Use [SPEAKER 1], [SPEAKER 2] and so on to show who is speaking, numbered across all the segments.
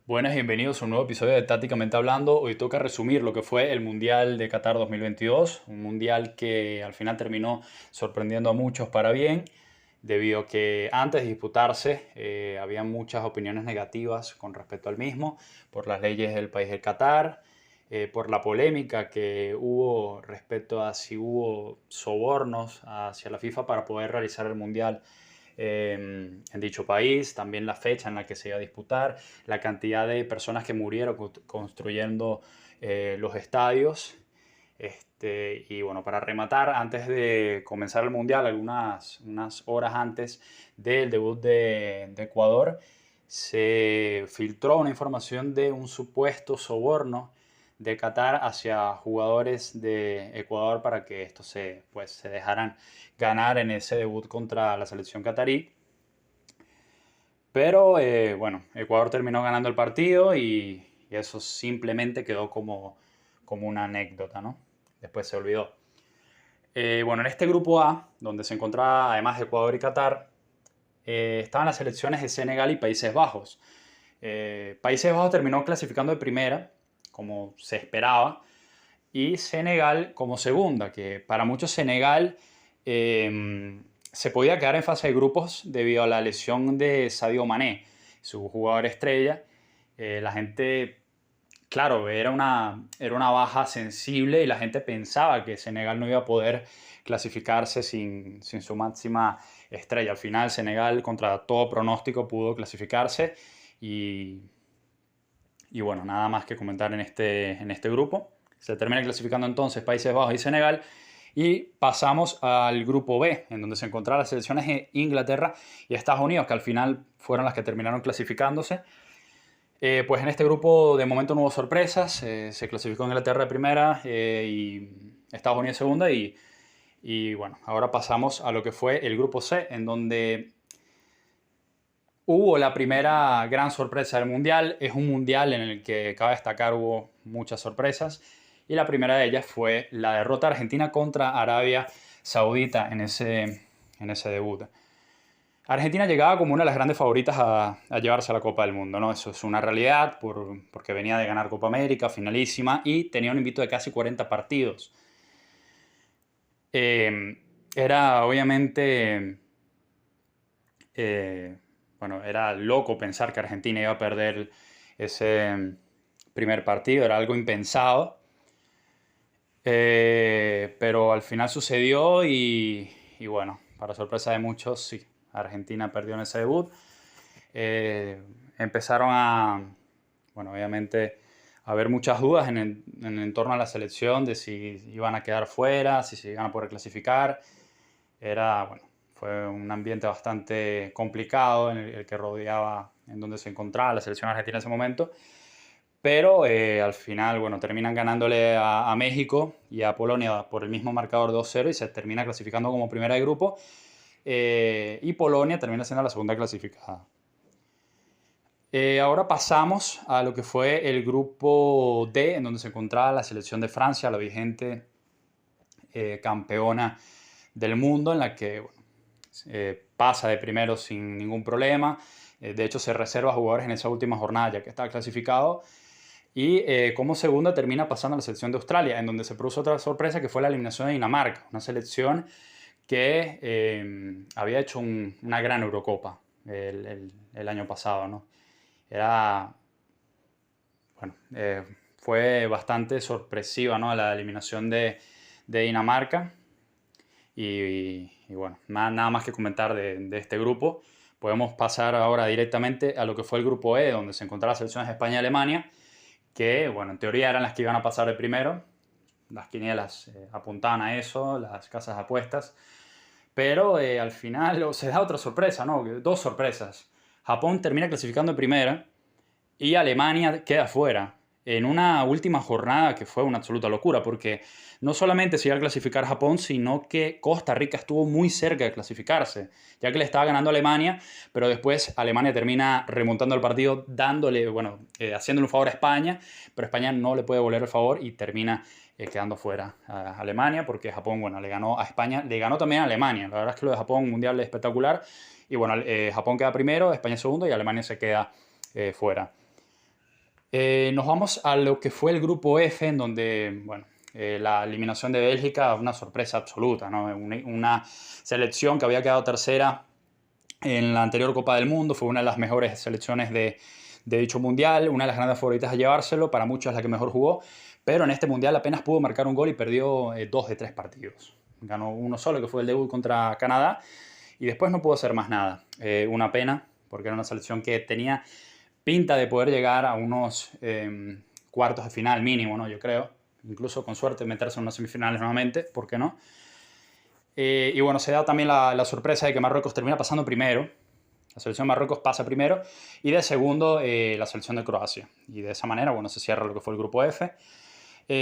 [SPEAKER 1] Buenas, bienvenidos a un nuevo episodio de Tácticamente Hablando. Hoy toca resumir lo que fue el Mundial de Qatar 2022, un mundial que al final terminó sorprendiendo a muchos para bien, debido a que antes de disputarse había muchas opiniones negativas con respecto al mismo, por las leyes del país de Qatar, por la polémica que hubo respecto a si hubo sobornos hacia la FIFA para poder realizar el mundial en dicho país, también la fecha en la que se iba a disputar, la cantidad de personas que murieron construyendo los estadios. Y bueno, para rematar, antes de comenzar el Mundial, unas horas antes del debut de Ecuador, se filtró una información de un supuesto soborno de Qatar hacia jugadores de Ecuador para que estos se dejaran ganar en ese debut contra la selección catarí. Pero bueno, Ecuador terminó ganando el partido y eso simplemente quedó como una anécdota, ¿no? Después se olvidó. Bueno, en este grupo A, donde se encontraba además de Ecuador y Qatar, estaban las selecciones de Senegal y Países Bajos. Países Bajos terminó clasificando de primera, como se esperaba, y Senegal como segunda, que para muchos Senegal se podía quedar en fase de grupos debido a la lesión de Sadio Mané, su jugador estrella. La gente, claro, era una baja sensible y la gente pensaba que Senegal no iba a poder clasificarse sin su máxima estrella. Al final Senegal, contra todo pronóstico, pudo clasificarse y, y bueno, nada más que comentar en este grupo. Se termina clasificando entonces Países Bajos y Senegal. Y pasamos al grupo B, en donde se encontraban las selecciones de Inglaterra y Estados Unidos, que al final fueron las que terminaron clasificándose. Pues en este grupo de momento no hubo sorpresas. Se clasificó Inglaterra de primera y Estados Unidos segunda. Y bueno, ahora pasamos a lo que fue el grupo C, en donde hubo la primera gran sorpresa del Mundial. Es un Mundial en el que, cabe destacar, hubo muchas sorpresas. Y la primera de ellas fue la derrota argentina contra Arabia Saudita en ese debut. Argentina llegaba como una de las grandes favoritas a llevarse a la Copa del Mundo, ¿no? Eso es una realidad porque venía de ganar Copa América, finalísima, y tenía un invito de casi 40 partidos. Era obviamente, bueno, era loco pensar que Argentina iba a perder ese primer partido, era algo impensado. Pero al final sucedió y bueno, para sorpresa de muchos, sí, Argentina perdió en ese debut. Empezaron bueno, obviamente, a haber muchas dudas en torno a la selección de si iban a quedar fuera, si se iban a poder clasificar. Bueno, fue un ambiente bastante complicado en el que rodeaba, en donde se encontraba la selección argentina en ese momento. Pero al final, bueno, terminan ganándole a México y a Polonia por el mismo marcador 2-0 y se termina clasificando como primera de grupo. Y Polonia termina siendo la segunda clasificada. Ahora pasamos a lo que fue el grupo D, en donde se encontraba la selección de Francia, la vigente campeona del mundo, en la que bueno, pasa de primero sin ningún problema. De hecho, se reserva a jugadores en esa última jornada ya que estaba clasificado. Y como segunda termina pasando a la selección de Australia, en donde se produjo otra sorpresa que fue la eliminación de Dinamarca, una selección que había hecho una gran Eurocopa el año pasado, ¿no? Bueno, fue bastante sorpresiva, ¿no? La eliminación de Dinamarca. Y bueno, nada más que comentar de este grupo. Podemos pasar ahora directamente a lo que fue el grupo E, donde se encontraban las selecciones de España y Alemania, que, bueno, en teoría eran las que iban a pasar de primero. Las quinielas apuntaban a eso, las casas de apuestas. Pero al final se da otra sorpresa, ¿no? Dos sorpresas. Japón termina clasificando en primera y Alemania queda fuera en una última jornada que fue una absoluta locura, porque no solamente se iba a clasificar Japón, sino que Costa Rica estuvo muy cerca de clasificarse, ya que le estaba ganando a Alemania, pero después Alemania termina remontando el partido, dándole, bueno, haciéndole un favor a España, pero España no le puede volver el favor y termina quedando fuera a Alemania, porque Japón, bueno, le ganó a España, le ganó también a Alemania. La verdad es que lo de Japón, un mundial espectacular. Y bueno, Japón queda primero, España segundo y Alemania se queda fuera. Nos vamos a lo que fue el grupo F, en donde, bueno, la eliminación de Bélgica, una sorpresa absoluta, ¿no? Una selección que había quedado tercera en la anterior Copa del Mundo, fue una de las mejores selecciones de dicho mundial, una de las grandes favoritas a llevárselo, para muchos la que mejor jugó, pero en este mundial apenas pudo marcar un gol y perdió 2 de 3 partidos. Ganó uno solo, que fue el debut contra Canadá, y después no pudo hacer más nada. Una pena, porque era una selección que tenía pinta de poder llegar a unos cuartos de final mínimo, ¿no? Yo creo. Incluso con suerte meterse en unas semifinales nuevamente, ¿por qué no? Y bueno, se da también la sorpresa de que Marruecos termina pasando primero. La selección de Marruecos pasa primero y de segundo la selección de Croacia. Y de esa manera, bueno, se cierra lo que fue el grupo F.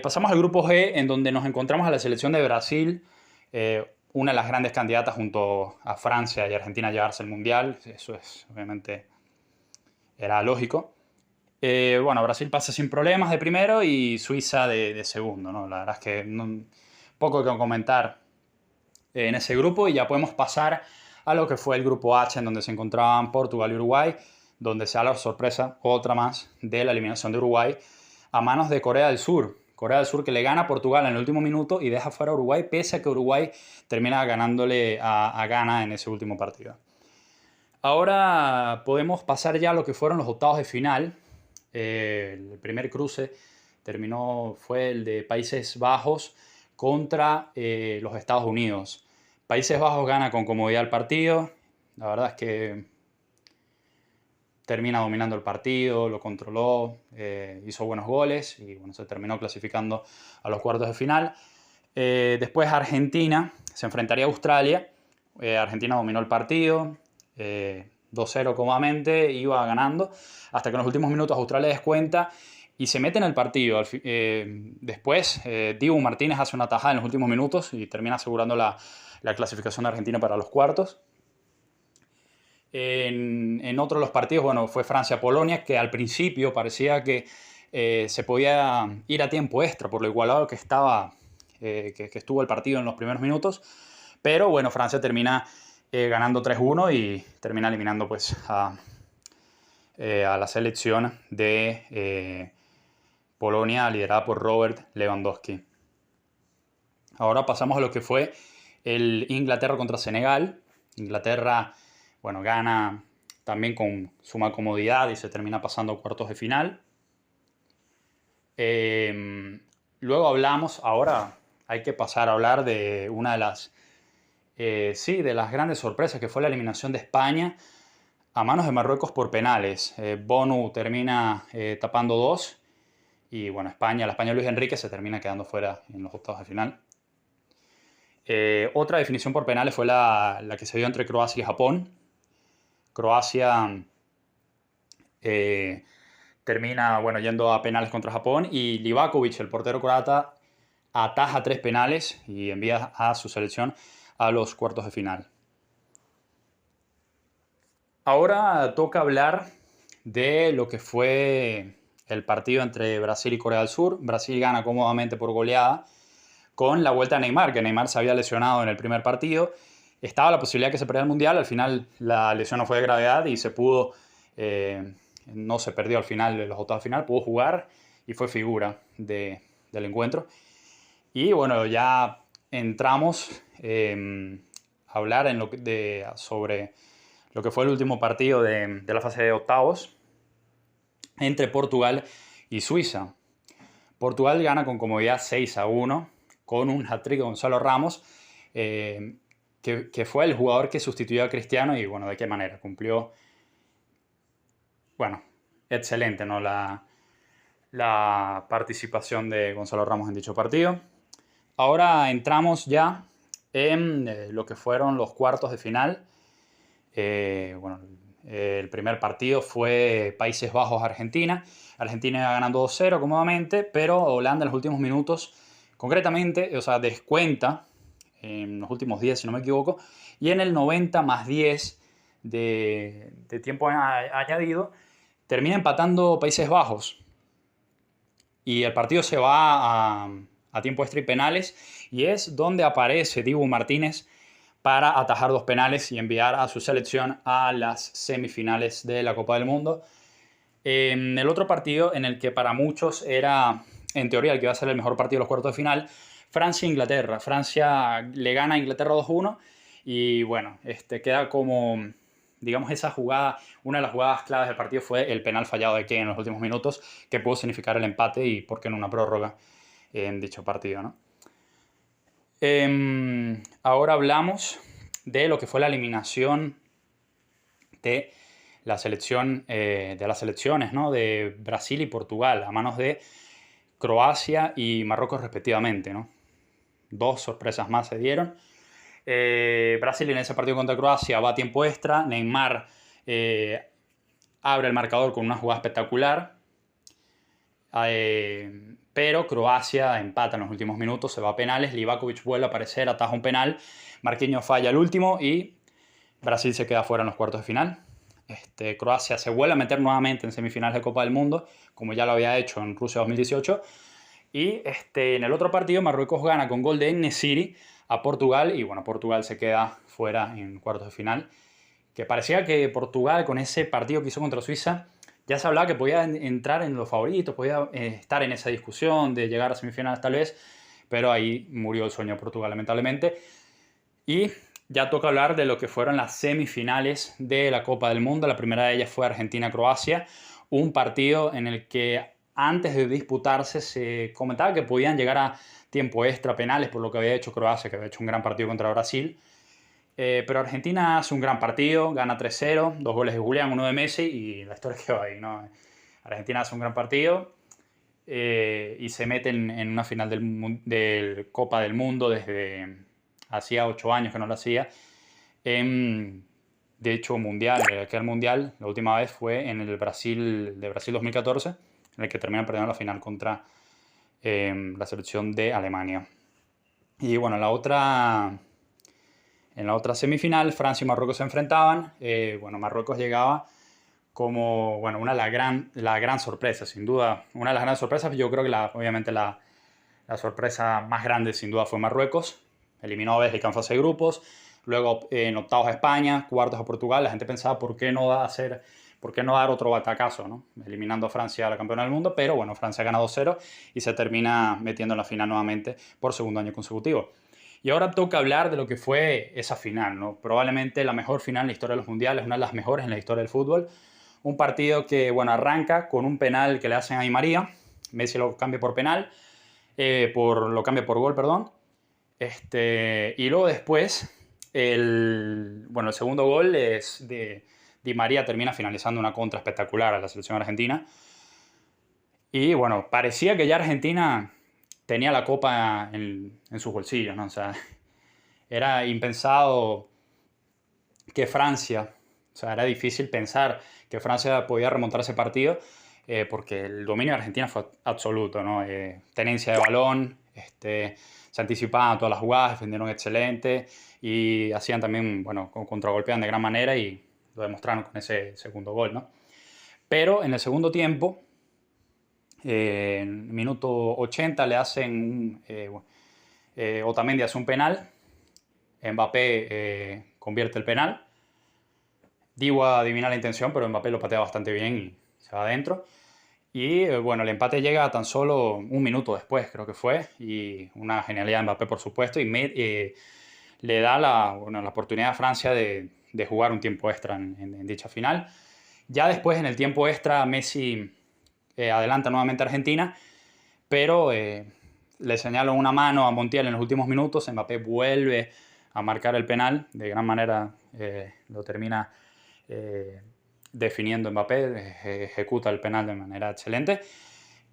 [SPEAKER 1] Pasamos al grupo G, en donde nos encontramos a la selección de Brasil, una de las grandes candidatas junto a Francia y Argentina a llevarse el Mundial. Eso es, obviamente, era lógico. Bueno, Brasil pasa sin problemas de primero y Suiza de segundo, ¿no? La verdad es que poco que comentar en ese grupo, y ya podemos pasar a lo que fue el grupo H, en donde se encontraban Portugal y Uruguay, donde se da la sorpresa, otra más, de la eliminación de Uruguay a manos de Corea del Sur. Corea del Sur que le gana a Portugal en el último minuto y deja fuera a Uruguay, pese a que Uruguay termina ganándole a Ghana en ese último partido. Ahora podemos pasar ya a lo que fueron los octavos de final. El primer cruce fue el de Países Bajos contra los Estados Unidos. Países Bajos gana con comodidad el partido. La verdad es que termina dominando el partido, lo controló, hizo buenos goles y bueno, se terminó clasificando a los cuartos de final. Después Argentina se enfrentaría a Australia. Argentina dominó el partido, 2-0 cómodamente, iba ganando, hasta que en los últimos minutos Australia descuenta y se mete en el partido. Después, Dibu Martínez hace una tajada en los últimos minutos y termina asegurando la clasificación de Argentina para los cuartos. En otro de los partidos, bueno, fue Francia-Polonia, que al principio parecía que se podía ir a tiempo extra por lo igualado que estaba, que estuvo el partido en los primeros minutos. Pero bueno, Francia termina ganando 3-1 y termina eliminando pues a la selección de Polonia, liderada por Robert Lewandowski. Ahora pasamos a lo que fue el Inglaterra contra Senegal. Inglaterra, bueno, gana también con suma comodidad y se termina pasando a cuartos de final. Luego ahora hay que pasar a hablar de una de las de las grandes sorpresas, que fue la eliminación de España a manos de Marruecos por penales. Bonu termina tapando 2 y bueno, la España de Luis Enrique se termina quedando fuera en los octavos de final. Otra definición por penales fue la que se dio entre Croacia y Japón. Croacia termina yendo a penales contra Japón y Livakovic, el portero croata, ataja 3 penales y envía a su selección a los cuartos de final. Ahora toca hablar de lo que fue el partido entre Brasil y Corea del Sur. Brasil gana cómodamente por goleada con la vuelta de Neymar, que Neymar se había lesionado en el primer partido. Estaba la posibilidad que se perdiera el Mundial, al final la lesión no fue de gravedad y se pudo, no se perdió al final de los octavos de final, pudo jugar y fue figura del encuentro. Y bueno, ya entramos a hablar sobre lo que fue el último partido de la fase de octavos entre Portugal y Suiza. Portugal gana con comodidad 6-1 con un hat-trick de Gonzalo Ramos, que fue el jugador que sustituyó a Cristiano y bueno, de qué manera cumplió. Bueno, excelente, ¿no? La participación de Gonzalo Ramos en dicho partido. Ahora entramos ya en lo que fueron los cuartos de final. El primer partido fue Países Bajos-Argentina. Argentina iba ganando 2-0 cómodamente, pero Holanda en los últimos minutos, concretamente, descuenta en los últimos 10, si no me equivoco, y en el 90 más 10 de tiempo añadido, termina empatando Países Bajos. Y el partido se va a tiempo extra y penales, y es donde aparece Dibu Martínez para atajar 2 penales y enviar a su selección a las semifinales de la Copa del Mundo. En el otro partido, en el que para muchos era, en teoría, el que iba a ser el mejor partido de los cuartos de final, Francia-Inglaterra. Francia le gana a Inglaterra 2-1 y bueno, queda como, digamos, esa jugada, una de las jugadas claves del partido fue el penal fallado de Kane en los últimos minutos, que pudo significar el empate y, por qué no, una prórroga en dicho partido, ¿no? Ahora hablamos de lo que fue la eliminación de la selección, de las selecciones, ¿no? De Brasil y Portugal a manos de Croacia y Marruecos respectivamente, ¿no? Dos sorpresas más se dieron. Brasil en ese partido contra Croacia va a tiempo extra. Neymar abre el marcador con una jugada espectacular. Pero Croacia empata en los últimos minutos, se va a penales. Livakovic vuelve a aparecer, ataja un penal. Marquinhos falla el último y Brasil se queda fuera en los cuartos de final. Croacia se vuelve a meter nuevamente en semifinales de Copa del Mundo, como ya lo había hecho en Rusia 2018. Y en el otro partido, Marruecos gana con gol de En-Nesyri a Portugal. Y bueno, Portugal se queda fuera en cuartos de final. Que parecía que Portugal, con ese partido que hizo contra Suiza, ya se hablaba que podía entrar en los favoritos, podía estar en esa discusión de llegar a semifinales tal vez. Pero ahí murió el sueño de Portugal, lamentablemente. Y ya toca hablar de lo que fueron las semifinales de la Copa del Mundo. La primera de ellas fue Argentina-Croacia, un partido en el que antes de disputarse se comentaba que podían llegar a tiempo extra, penales, por lo que había hecho Croacia, que había hecho un gran partido contra Brasil. Pero Argentina hace un gran partido, gana 3-0, 2 goles de Julián, 1 de Messi, y la historia quedó ahí, ¿no? Argentina hace un gran partido y se mete en una final del Copa del Mundo desde hacía 8 años que no lo hacía. De hecho, mundial, aquel mundial, la última vez fue en el Brasil 2014, en el que terminan perdiendo la final contra la selección de Alemania. Y bueno, en la otra semifinal, Francia y Marruecos se enfrentaban. Bueno, Marruecos llegaba como, bueno, la gran sorpresa, sin duda. Una de las grandes sorpresas, yo creo que obviamente la sorpresa más grande, sin duda, fue Marruecos. Eliminó a Bélgica en fase de grupos. Luego en octavos a España, cuartos a Portugal. La gente pensaba, ¿por qué no dar otro batacazo, ¿no? Eliminando a Francia, a la campeona del mundo. Pero bueno, Francia gana 2-0 y se termina metiendo en la final nuevamente por segundo año consecutivo. Y ahora toca hablar de lo que fue esa final, ¿no? Probablemente la mejor final en la historia de los mundiales, una de las mejores en la historia del fútbol. Un partido que, bueno, arranca con un penal que le hacen a Di María. Messi lo cambia por penal, lo cambia por gol, perdón. Y luego después, el segundo gol es de Di María, termina finalizando una contra espectacular a la selección argentina. Y bueno, parecía que ya Argentina tenía la copa en sus bolsillos, ¿no? O sea, era impensado que Francia, o sea, era difícil pensar que Francia podía remontar ese partido porque el dominio de Argentina fue absoluto, ¿no? Tenencia de balón, se anticipaban todas las jugadas, defendieron excelente y hacían también, bueno, contragolpean de gran manera y lo demostraron con ese segundo gol, ¿no? Pero en el segundo tiempo, en minuto 80 le hacen Otamendi hace un penal, Mbappé convierte el penal, Dibu adivina la intención, pero Mbappé lo patea bastante bien y se va adentro. Y bueno, el empate llega tan solo un minuto después, creo que fue, y una genialidad de Mbappé, por supuesto, y le da la oportunidad a Francia de jugar un tiempo extra en dicha final. Ya después, en el tiempo extra, Messi adelanta nuevamente a Argentina, pero le señalan una mano a Montiel en los últimos minutos. Mbappé vuelve a marcar el penal, de gran manera lo termina definiendo Mbappé, ejecuta el penal de manera excelente.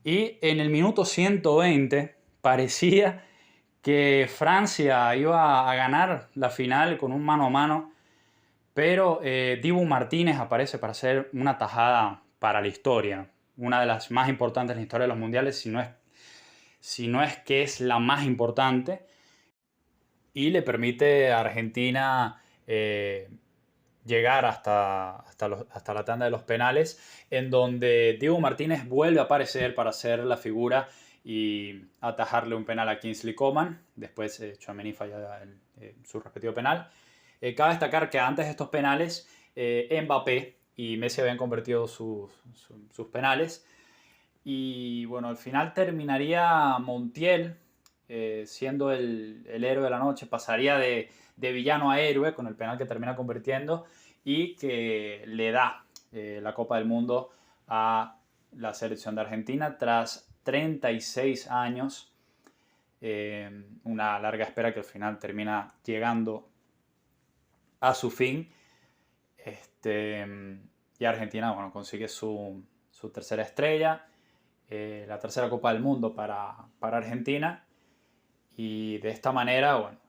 [SPEAKER 1] Y en el minuto 120 parecía que Francia iba a ganar la final con un mano a mano, pero Dibu Martínez aparece para hacer una tajada para la historia, una de las más importantes en la historia de los mundiales, si no es que es la más importante, y le permite a Argentina llegar hasta la tanda de los penales, en donde Dibu Martínez vuelve a aparecer para hacer la figura y atajarle un penal a Kingsley Coman. Después Tchouaméni falla su respectivo penal. Cabe destacar que antes de estos penales, Mbappé y Messi habían convertido sus penales. Y bueno, al final terminaría Montiel siendo el héroe de la noche, pasaría de villano a héroe con el penal que termina convirtiendo y que le da la Copa del Mundo a la selección de Argentina tras 36 años, una larga espera que al final termina llegando a su fin. Y Argentina, bueno, consigue su tercera estrella, la tercera Copa del Mundo para Argentina. Y de esta manera, bueno,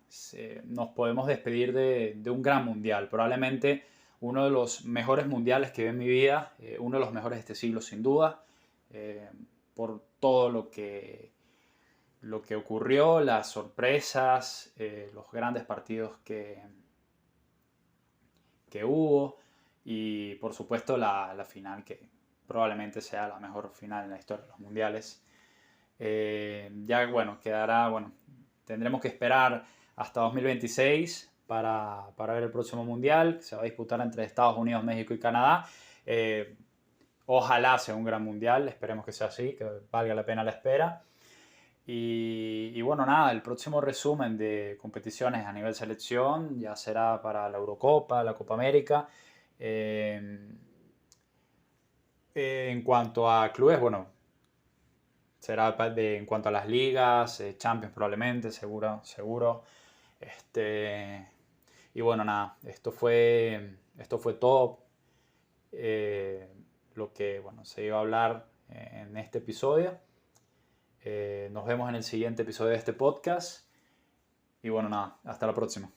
[SPEAKER 1] nos podemos despedir de un gran mundial. Probablemente uno de los mejores mundiales que vi en mi vida, uno de los mejores de este siglo sin duda, eh, por todo lo que ocurrió, las sorpresas, los grandes partidos que hubo y por supuesto la final que probablemente sea la mejor final en la historia de los mundiales. Ya bueno, tendremos que esperar hasta 2026 para ver el próximo mundial, que se va a disputar entre Estados Unidos, México y Canadá. Ojalá sea un gran mundial, esperemos que sea así, que valga la pena la espera. Y bueno, nada, el próximo resumen de competiciones a nivel selección ya será para la Eurocopa, la Copa América. Eh, en cuanto a clubes, bueno, será en cuanto a las ligas, Champions probablemente, seguro. Este, y bueno, nada, esto fue todo lo que bueno, se iba a hablar en este episodio. Nos vemos en el siguiente episodio de este podcast. Y bueno, nada, hasta la próxima.